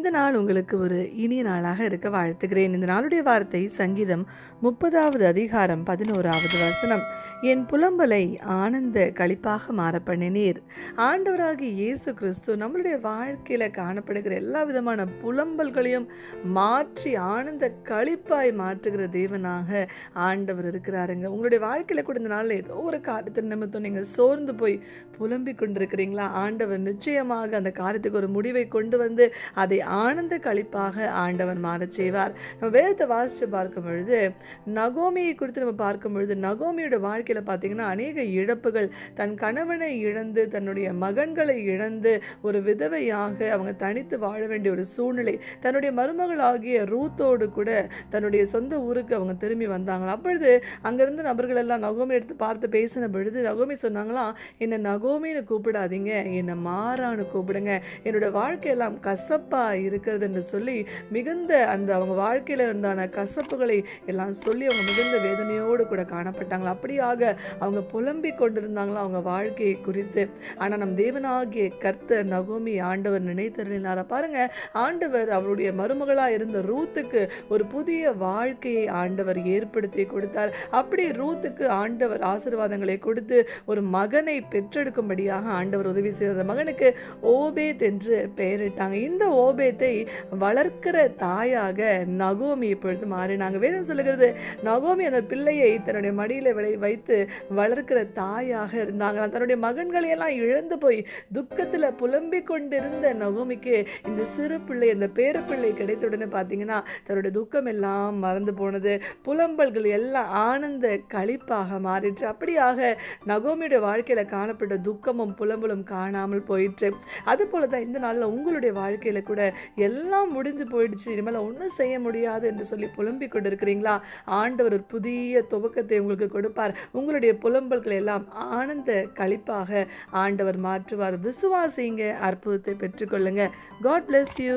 இந்த நாள் உங்களுக்கு ஒரு இனிய நாளாக இருக்க வாழ்த்துகிறேன். இந்த நாளுடைய வார்த்தை சங்கீதம் 30வது அதிகாரம் 11வது வசனம். என் புலம்பலை ஆனந்த களிப்பாக மாற பண்ணினீர். ஆண்டவராகிய இயேசு கிறிஸ்து நம்மளுடைய வாழ்க்கையில காணப்படுகிற எல்லா விதமான புலம்பல்களையும் மாற்றி ஆனந்த களிப்பாய் மாற்றுகிற தேவனாக ஆண்டவர் இருக்கிறாருங்க. உங்களுடைய வாழ்க்கையில கூட இந்த நாளில் ஏதோ ஒரு காரியத்தின் நிமித்தம் நீங்கள் சோர்ந்து போய் புலம்பிக் கொண்டிருக்கிறீங்களா? ஆண்டவர் நிச்சயமாக அந்த காரியத்துக்கு ஒரு முடிவை கொண்டு வந்து அதை ஆனந்த களிப்பாக ஆண்டவர் மாறச் செய்வார். நம்ம வேதத்தை வாசித்து பார்க்கும் பொழுது நகோமியை குறித்து நம்ம பார்க்கும் பொழுது நகோமியோட வாழ்க்கையில பார்த்தீங்கன்னா அநேக இழப்புகள், தன் கணவனை இழந்து தன்னுடைய மகன்களை இழந்து ஒரு விதவையாக அவங்க தனித்து வாழ வேண்டிய ஒரு சூழ்நிலை. தன்னுடைய மருமகளாகிய ரூத்தோடு கூட தன்னுடைய சொந்த ஊருக்கு அவங்க திரும்பி வந்தாங்களாம். அப்பொழுது அங்கிருந்து நபர்கள் எல்லாம் நகோமி எடுத்து பார்த்து பேசின பொழுது நகோமி சொன்னாங்களாம், என்னை நகோமின்னு கூப்பிடாதீங்க, என்னை மாறான்னு கூப்பிடுங்க, என்னோட வாழ்க்கையெல்லாம் கசப்பா இருக்கிறது என்று சொல்லி மிகுந்த அந்த அவங்க வாழ்க்கையில இருந்தான கசப்புகளை எல்லாம் சொல்லி அவங்க மிகுந்த வேதனையோடு கூட காணப்பட்டாங்களா. அப்படியாக அவங்க புலம்பிக் கொண்டிருந்தாங்களா அவங்க வாழ்க்கையை குறித்து. ஆனா நம் தேவனாகிய கர்த்தர் நகோமி ஆண்டவர் நினைத்தருளினார பாருங்க. ஆண்டவர் அவருடைய மருமகளா இருந்த ரூத்துக்கு ஒரு புதிய வாழ்க்கையை ஆண்டவர் ஏற்படுத்தி கொடுத்தார். அப்படி ரூத்துக்கு ஆண்டவர் ஆசீர்வாதங்களை கொடுத்து ஒரு மகனை பெற்றெடுக்கும்படியாக ஆண்டவர் உதவி செய்த மகனுக்கு ஓபேத் என்று பெயரிட்டாங்க. இந்த ஓபேத்தை வளர்க்கிற தாயாக நகோமி இப்பொழுது மாறினாங்க. வேதம் சொல்லுகிறது நகோமி அந்த பிள்ளையை தன்னுடைய மடியில வைத்து வளர்க்கிற தாயாக இருந்தாங்க. தன்னுடைய மகன்களை எல்லாம் இழந்து போய் துக்கத்துல புலம்பிக் கொண்டிருந்த நகோமிக்கு இந்த சிறு பிள்ளை, அந்த பேர பிள்ளை கிடைத்த உடனே பார்த்தீங்கன்னா தன்னுடைய துக்கம் எல்லாம் மறந்து போனது. புலம்பல்கள் எல்லாம் ஆனந்த களிப்பாக மாறிற்று. அப்படியாக நகோமியுடைய வாழ்க்கையில காணப்பட்ட துக்கமும் புலம்பலும் காணாமல் போயிற்று. அது போலதான் இந்த நாளில் உங்களுடைய வாழ்க்கையில கூட எல்லாம் முடிஞ்சு போயிடுச்சு, இனிமேல் ஒன்றும் செய்ய முடியாது என்று சொல்லி புலம்பிக் கொண்டிருக்கிறீங்களா? ஆண்டவர் ஒரு புதிய துவக்கத்தை உங்களுக்கு கொடுப்பார். உங்களுடைய புலம்பல்களை எல்லாம் ஆனந்த களிப்பாக ஆண்டவர் மாற்றுவார். விசுவாசிங்க, அற்புதத்தை பெற்றுக்கொள்ளுங்க. God bless you.